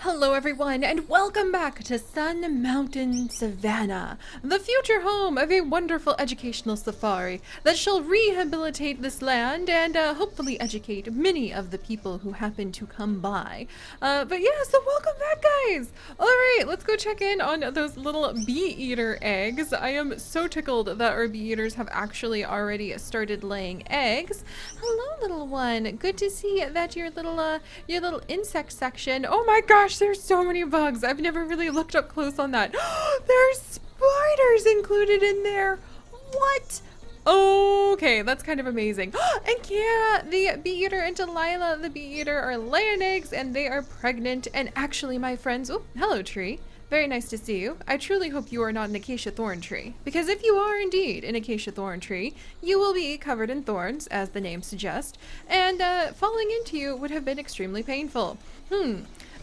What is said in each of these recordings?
Hello everyone, and welcome back to Sun Mountain Savannah, the future home of a wonderful educational safari that shall rehabilitate this land and hopefully educate many of the people who happen to come by. But yeah, so welcome back, guys! Alright, let's go check in on those little bee-eater eggs. I am so tickled that our bee-eaters have actually already started laying eggs. Hello, little one. Good to see that your little insect section. Oh my gosh, there's so many bugs. I've never really looked up close on that. There's spiders included in there. What? Okay, that's kind of amazing. And Kiara, the bee-eater, and Delilah, the bee-eater, are laying eggs and they are pregnant. And actually, my friends, oh, hello, tree. Very nice to see you. I truly hope you are not an acacia thorn tree, because if you are indeed an acacia thorn tree, you will be covered in thorns, as the name suggests, and falling into you would have been extremely painful.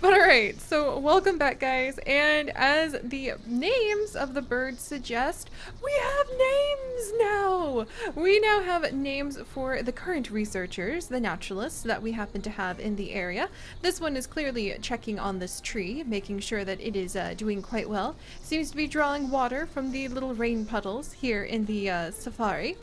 But alright, so welcome back, guys, and as the names of the birds suggest, we have names now! We now have names for the current researchers, the naturalists that we happen to have in the area. This one is clearly checking on this tree, making sure that it is doing quite well. Seems to be drawing water from the little rain puddles here in the safari.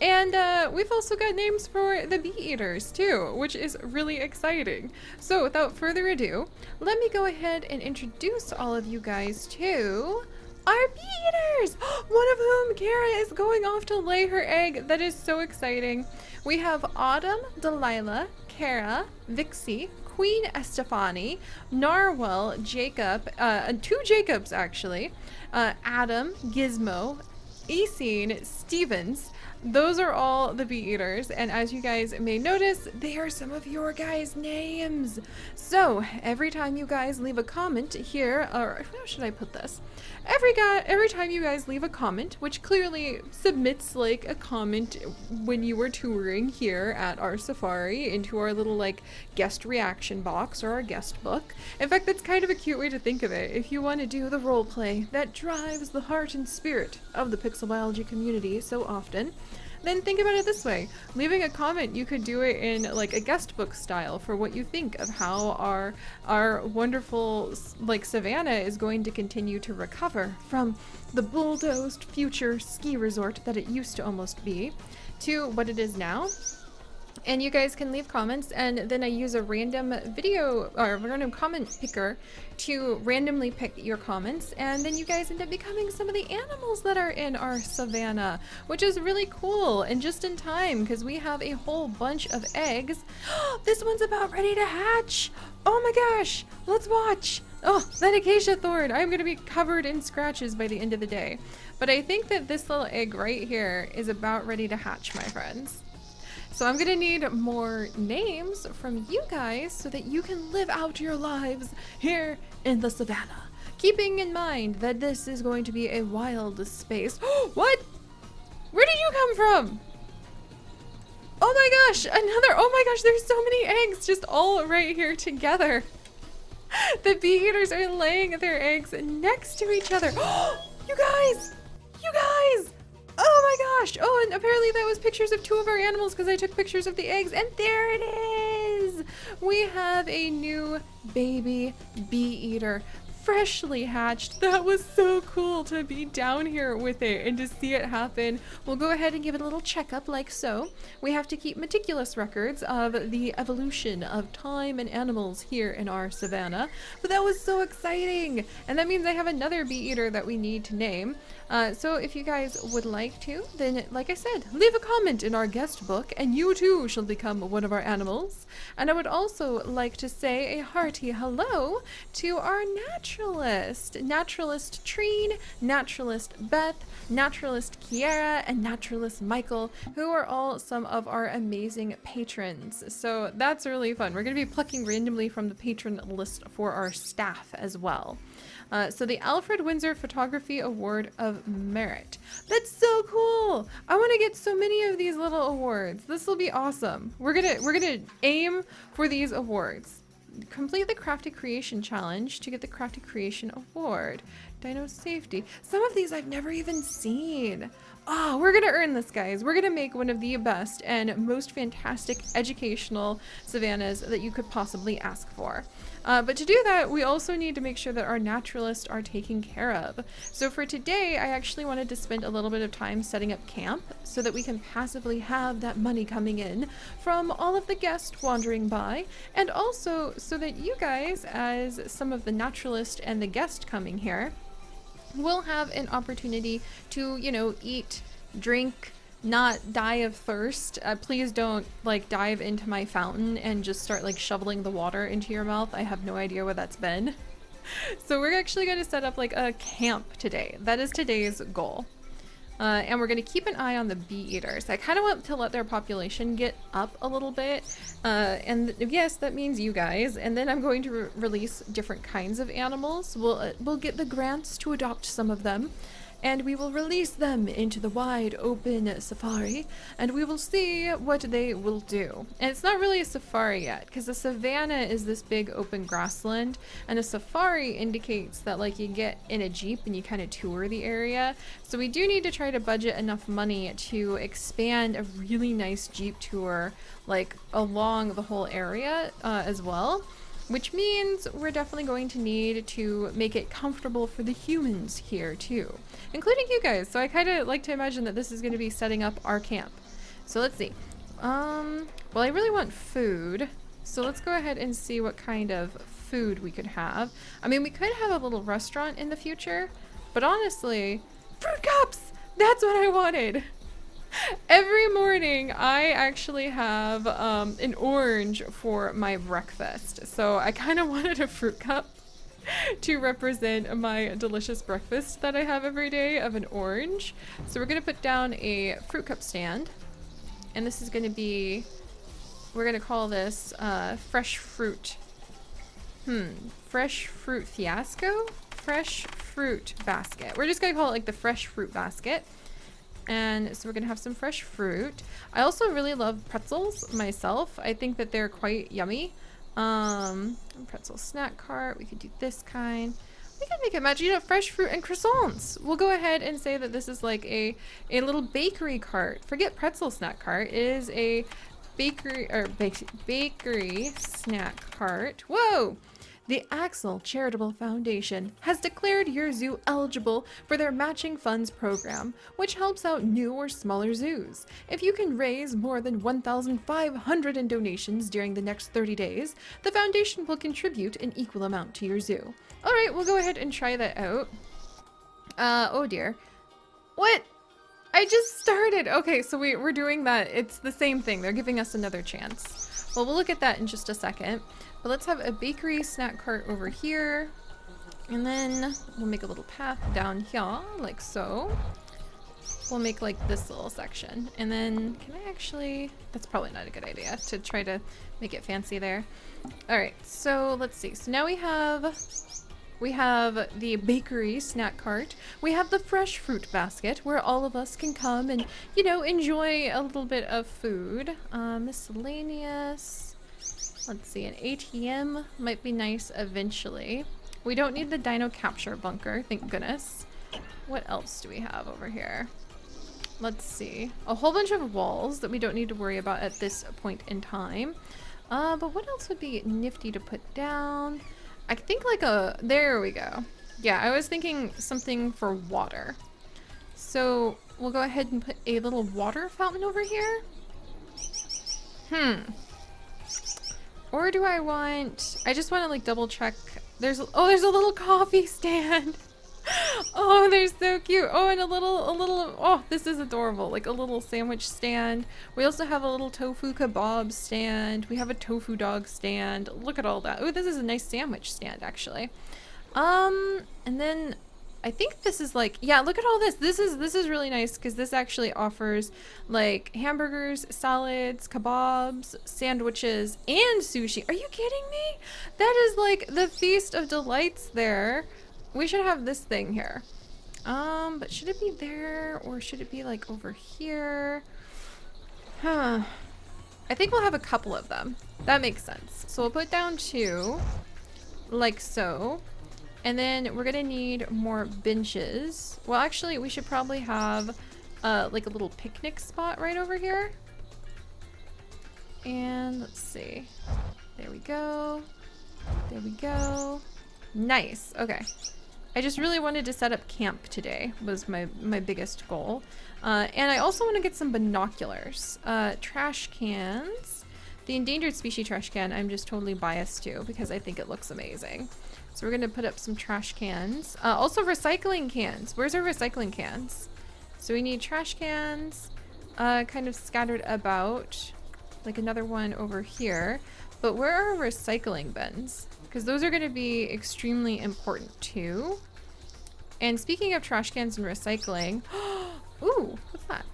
And we've also got names for the bee-eaters too, which is really exciting. So without further ado, let me go ahead and introduce all of you guys to our bee-eaters! One of whom, Kara, is going off to lay her egg. That is so exciting. We have Autumn, Delilah, Kara, Vixie, Queen Estefani, Narwhal, Jacob, two Jacobs actually, Adam, Gizmo, Esene, Stevens. Those are all the bee-eaters, and as you guys may notice, they are some of your guys' names. So, every time you guys leave a comment here, or how should I put this? Every time you guys leave a comment, which clearly submits like a comment when you were touring here at our safari into our little like guest reaction box or our guest book. In fact, that's kind of a cute way to think of it. If you want to do the role play that drives the heart and spirit of the pixel biology community so often, then think about it this way. Leaving a comment, you could do it in like a guest book style for what you think of how our wonderful like Savannah is going to continue to recover from the bulldozed future ski resort that it used to almost be to what it is now. And you guys can leave comments, and then I use a random video or random comment picker to randomly pick your comments, and then you guys end up becoming some of the animals that are in our savannah, which is really cool and just in time because we have a whole bunch of eggs. This one's about ready to hatch. Oh my gosh, let's watch. Oh, that acacia thorn. I'm going to be covered in scratches by the end of the day. But I think that this little egg right here is about ready to hatch, my friends. So I'm gonna need more names from you guys so that you can live out your lives here in the savannah. Keeping in mind that this is going to be a wild space. What? Where did you come from? Oh my gosh, oh my gosh, there's so many eggs just all right here together. The bee-eaters are laying their eggs next to each other. You guys! You guys! Oh my gosh! Oh, and apparently that was pictures of two of our animals because I took pictures of the eggs, and there it is! We have a new baby bee-eater, freshly hatched. That was so cool to be down here with it and to see it happen. We'll go ahead and give it a little checkup like so. We have to keep meticulous records of the evolution of time and animals here in our savannah, but that was so exciting! And that means I have another bee-eater that we need to name. So if you guys would like to, then like I said, leave a comment in our guest book and you too shall become one of our animals. And I would also like to say a hearty hello to our naturalist Trine, naturalist Beth, naturalist Kiara, and naturalist Michael, who are all some of our amazing patrons. So that's really fun. We're going to be plucking randomly from the patron list for our staff as well. So the Alfred Windsor Photography Award of Merit. That's so cool! I want to get so many of these little awards. This will be awesome. We're gonna aim for these awards. Complete the Crafted Creation Challenge to get the Crafted Creation Award. Dino safety. Some of these I've never even seen. Oh, we're gonna earn this, guys. We're gonna make one of the best and most fantastic educational savannas that you could possibly ask for. But to do that, we also need to make sure that our naturalists are taken care of. So for today, I actually wanted to spend a little bit of time setting up camp so that we can passively have that money coming in from all of the guests wandering by, and also so that you guys, as some of the naturalists and the guest coming here, will have an opportunity to, you know, eat, drink, not die of thirst. Please don't like dive into my fountain and just start like shoveling the water into your mouth. I have no idea what that's been. So we're actually going to set up like a camp today. That is today's goal. And we're going to keep an eye on the bee eaters. I kind of want to let their population get up a little bit. And yes, that means you guys. And then I'm going to release different kinds of animals. We'll get the grants to adopt some of them. And we will release them into the wide open safari, and we will see what they will do. And it's not really a safari yet, because a savanna is this big open grassland, and a safari indicates that like you get in a jeep and you kind of tour the area. So we do need to try to budget enough money to expand a really nice jeep tour like along the whole area as well. Which means we're definitely going to need to make it comfortable for the humans here too, including you guys. So I kind of like to imagine that this is going to be setting up our camp. So let's see. Well, I really want food. So let's go ahead and see what kind of food we could have. I mean, we could have a little restaurant in the future, but honestly, fruit cups! That's what I wanted. Every morning I actually have an orange for my breakfast, so I kind of wanted a fruit cup to represent my delicious breakfast that I have every day of an orange. So we're gonna put down a fruit cup stand, and this is gonna be, we're gonna call this fresh fruit. Fresh fruit fiasco? Fresh fruit basket. We're just gonna call it like the fresh fruit basket. And so we're gonna have some fresh fruit. I also really love pretzels myself. I think that they're quite yummy. Pretzel snack cart. We could do this kind. We could make it match, you know, fresh fruit and croissants. We'll go ahead and say that this is like a little bakery cart. Forget pretzel snack cart. It is a bakery or bakery snack cart. Whoa! The Axel Charitable Foundation has declared your zoo eligible for their matching funds program, which helps out new or smaller zoos. If you can raise more than 1,500 in donations during the next 30 days, the foundation will contribute an equal amount to your zoo. All right, we'll go ahead and try that out. Oh dear. What? I just started. Okay, so we're doing that. It's the same thing. They're giving us another chance. Well, we'll look at that in just a second. But let's have a bakery snack cart over here. And then we'll make a little path down here, like so. We'll make like this little section. And then can I actually, that's probably not a good idea to try to make it fancy there. All right, so let's see. So now we have the bakery snack cart. We have the fresh fruit basket where all of us can come and, you know, enjoy a little bit of food. Miscellaneous. Let's see, an ATM might be nice eventually. We don't need the dino capture bunker, thank goodness. What else do we have over here? Let's see. A whole bunch of walls that we don't need to worry about at this point in time. But what else would be nifty to put down? I think like there we go. Yeah, I was thinking something for water. So we'll go ahead and put a little water fountain over here. Or do I want, I just want to like double check. There's a little coffee stand. Oh, they're so cute. Oh, and a little, oh, this is adorable. Like a little sandwich stand. We also have a little tofu kebab stand. We have a tofu dog stand. Look at all that. Oh, this is a nice sandwich stand actually. And then I think this is like, yeah, look at all this. This is really nice because this actually offers like hamburgers, salads, kebabs, sandwiches, and sushi. Are you kidding me? That is like the feast of delights there. We should have this thing here. But should it be there or should it be like over here? I think we'll have a couple of them. That makes sense. So we'll put down two, like so. And then we're gonna need more benches. Well, actually, we should probably have like a little picnic spot right over here. And let's see. There we go. There we go. Nice. Okay. I just really wanted to set up camp today was my biggest goal. And I also want to get some binoculars. Trash cans. The endangered species trash can I'm just totally biased to because I think it looks amazing. So we're going to put up some trash cans. Also recycling cans. Where's our recycling cans? So we need trash cans kind of scattered about. Like another one over here. But where are our recycling bins? Because those are going to be extremely important too. And speaking of trash cans and recycling, ooh, what's that?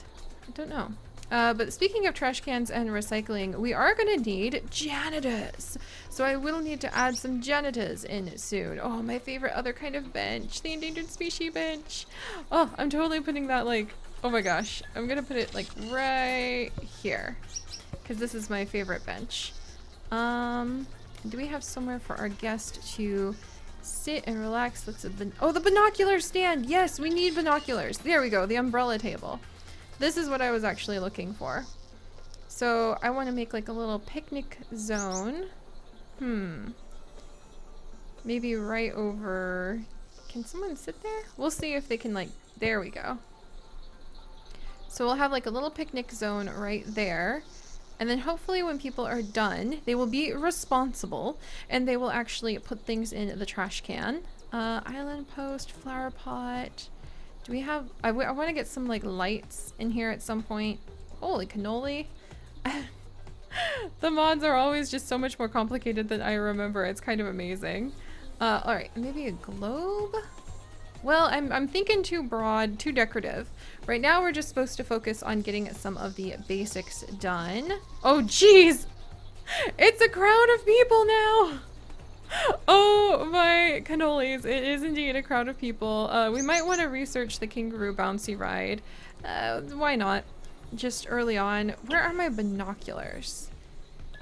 I don't know. But speaking of trash cans and recycling, we are going to need janitors. So I will need to add some janitors in soon. Oh, my favorite other kind of bench, the endangered species bench. Oh, I'm totally putting that like, oh my gosh. I'm going to put it like right here because this is my favorite bench. Do we have somewhere for our guest to sit and relax? That's oh, the binocular stand. Yes, we need binoculars. There we go. The umbrella table. This is what I was actually looking for. So I want to make like a little picnic zone. Maybe right over. Can someone sit there? We'll see if they can like, there we go. So we'll have like a little picnic zone right there. And then hopefully when people are done, they will be responsible and they will actually put things in the trash can. Island post, flower pot. Do we have, I want to get some like lights in here at some point. Holy cannoli. The mods are always just so much more complicated than I remember. It's kind of amazing. All right, maybe a globe? Well, I'm thinking too broad, too decorative. Right now we're just supposed to focus on getting some of the basics done. Oh geez! It's a crowd of people now! Oh my cannolis, it is indeed a crowd of people. We might want to research the kangaroo bouncy ride. Why not? Just early on. Where are my binoculars?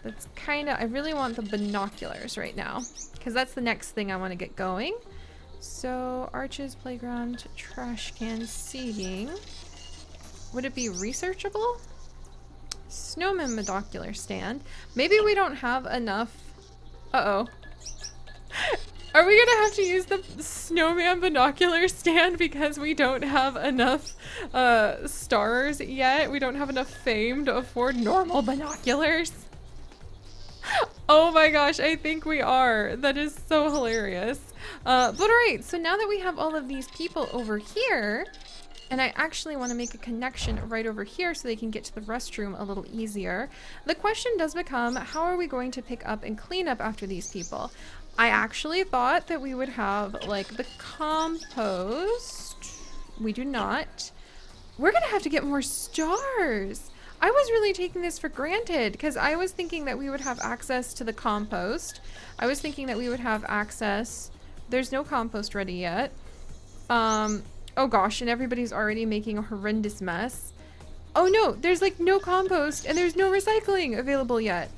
That's kinda, I really want the binoculars right now. Because that's the next thing I want to get going. So, arches, playground, trash can, seating. Would it be researchable? Snowman binocular stand. Maybe we don't have enough. Uh-oh. Are we gonna have to use the snowman binocular stand because we don't have enough stars yet? We don't have enough fame to afford normal binoculars? Oh my gosh, I think we are. That is so hilarious. But alright, so now that we have all of these people over here, and I actually want to make a connection right over here so they can get to the restroom a little easier, the question does become, how are we going to pick up and clean up after these people? I actually thought that we would have like the compost. We do not. We're gonna have to get more stars. I was really taking this for granted because I was thinking that we would have access to the compost. I was thinking that we would have access. There's no compost ready yet. Oh gosh, and everybody's already making a horrendous mess. Oh no, there's like no compost and there's no recycling available yet.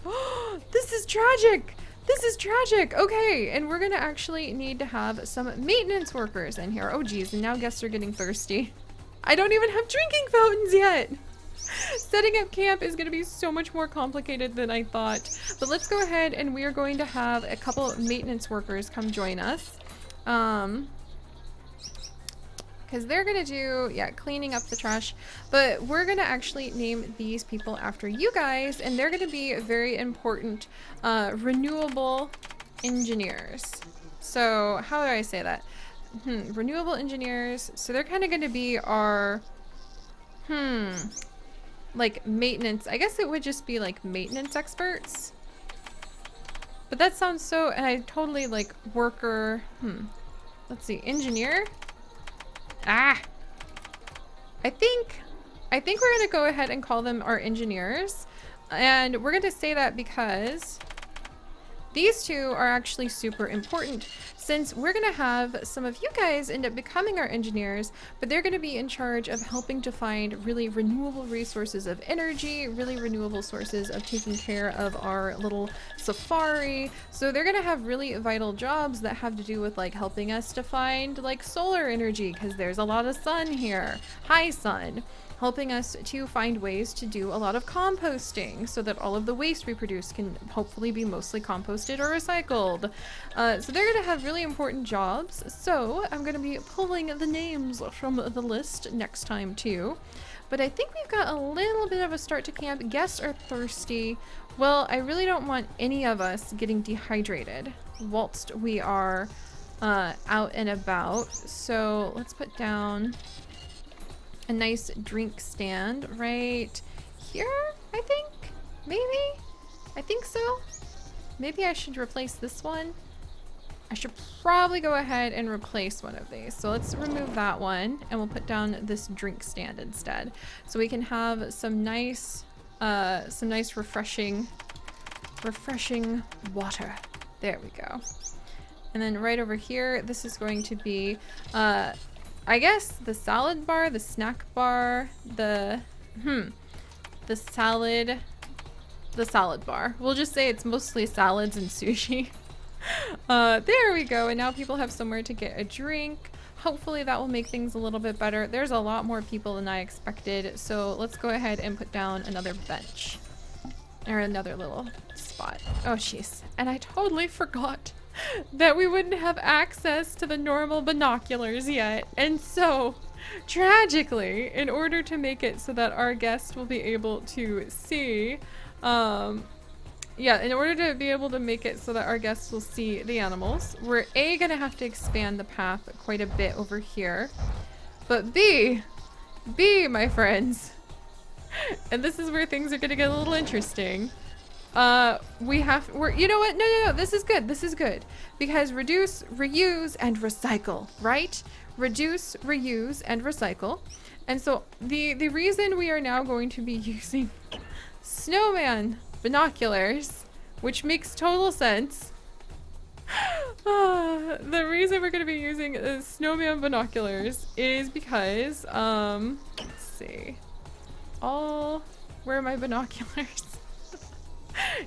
This is tragic. This is tragic. Okay, and we're gonna actually need to have some maintenance workers in here. Oh geez, and now guests are getting thirsty. I don't even have drinking fountains yet. Setting up camp is going to be so much more complicated than I thought. But let's go ahead and we are going to have a couple maintenance workers come join us. Because they're going to do, yeah, cleaning up the trash. But we're going to actually name these people after you guys. And they're going to be very important renewable engineers. So how do I say that? Renewable engineers. So they're kind of going to be our... like maintenance. I guess it would just be like maintenance experts. But that sounds so, and I totally like worker. Let's see, engineer. I think we're gonna go ahead and call them our engineers. And we're gonna say that because These two are actually super important since we're going to have some of you guys end up becoming our engineers, but they're going to be in charge of helping to find really renewable resources of energy, really renewable sources of taking care of our little safari. So they're going to have really vital jobs that have to do with like helping us to find like solar energy, because there's a lot of sun here. Hi, sun. Helping us to find ways to do a lot of composting so that all of the waste we produce can hopefully be mostly composted or recycled. So they're going to have really important jobs. So I'm going to be pulling the names from the list next time too. But I think we've got a little bit of a start to camp. Guests are thirsty. Well, I really don't want any of us getting dehydrated whilst we are out and about. So let's put down a nice drink stand right here, I think. Maybe? I think so. Maybe I should replace this one. I should probably go ahead and replace one of these. So let's remove that one and we'll put down this drink stand instead. So we can have some nice refreshing water. There we go. And then right over here, this is going to be I guess the salad bar, the snack bar, the salad bar. We'll just say it's mostly salads and sushi. There we go. And now people have somewhere to get a drink. Hopefully that will make things a little bit better. There's a lot more people than I expected. So let's go ahead and put down another bench or another little spot. Oh, jeez. And I totally forgot that we wouldn't have access to the normal binoculars yet. And so, tragically, in order to make it so that our guests will be able to see, in order to be able to make it so that our guests will see the animals, we're A, gonna have to expand the path quite a bit over here, but B, my friends, and this is where things are gonna get a little interesting. You know what? No, this is good. Because reduce, reuse, and recycle, right? Reduce, reuse, and recycle. And so the reason we are now going to be using snowman binoculars, which makes total sense. The reason we're going to be using snowman binoculars is because, let's see. Where are my binoculars?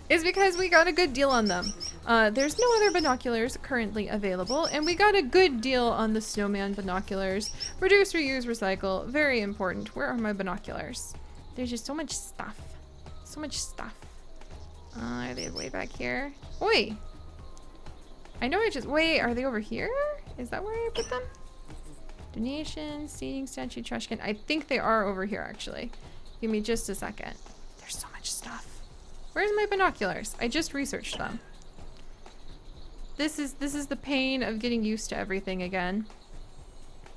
Is because we got a good deal on them. There's no other binoculars currently available, and we got a good deal on the snowman binoculars. Reduce, reuse, recycle, very important. Where are my binoculars? There's just so much stuff. So much stuff. Are they way back here? Oi! I know wait, are they over here? Is that where I put them? Donation, seating statue, trash can. I think they are over here, actually. Give me just a second. There's so much stuff. Where's my binoculars? I just researched them. This is the pain of getting used to everything again.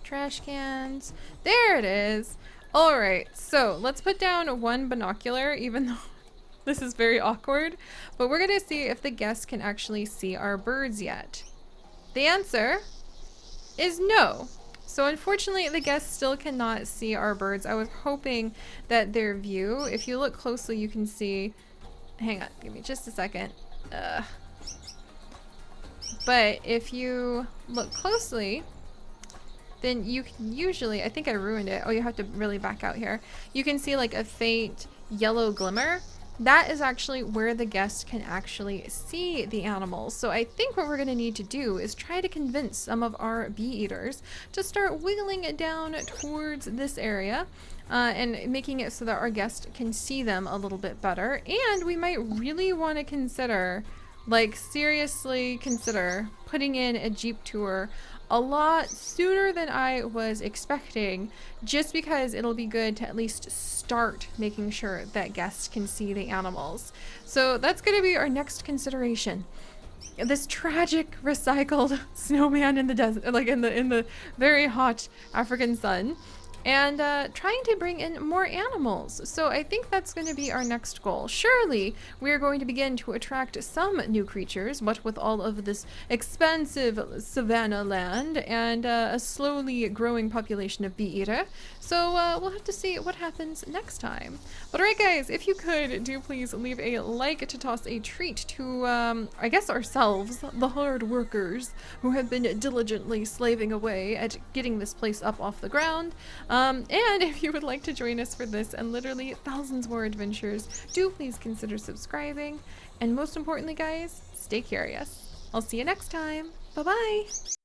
Trash cans. There it is. All right, so let's put down one binocular, even though this is very awkward, but we're gonna see if the guests can actually see our birds yet. The answer is no. So unfortunately, the guests still cannot see our birds. I was hoping that their view, if you look closely, you can see. Hang on, give me just a second. But if you look closely, then you can usually, I think I ruined it. Oh, you have to really back out here. You can see like a faint yellow glimmer. That is actually where the guests can actually see the animals. So I think what we're gonna need to do is try to convince some of our bee eaters to start wiggling it down towards this area. And making it so that our guests can see them a little bit better. And we might really want to consider, like seriously consider, putting in a Jeep tour a lot sooner than I was expecting, just because it'll be good to at least start making sure that guests can see the animals. So that's going to be our next consideration. This tragic recycled snowman in the desert, like in the very hot African sun. and trying to bring in more animals. So I think that's going to be our next goal. Surely we are going to begin to attract some new creatures, what with all of this expansive savanna land and a slowly growing population of bee eater. So we'll have to see what happens next time. But alright guys, if you could, do please leave a like to toss a treat to, I guess ourselves, the hard workers who have been diligently slaving away at getting this place up off the ground. And if you would like to join us for this and literally thousands more adventures, do please consider subscribing. And most importantly guys, stay curious. I'll see you next time. Bye bye!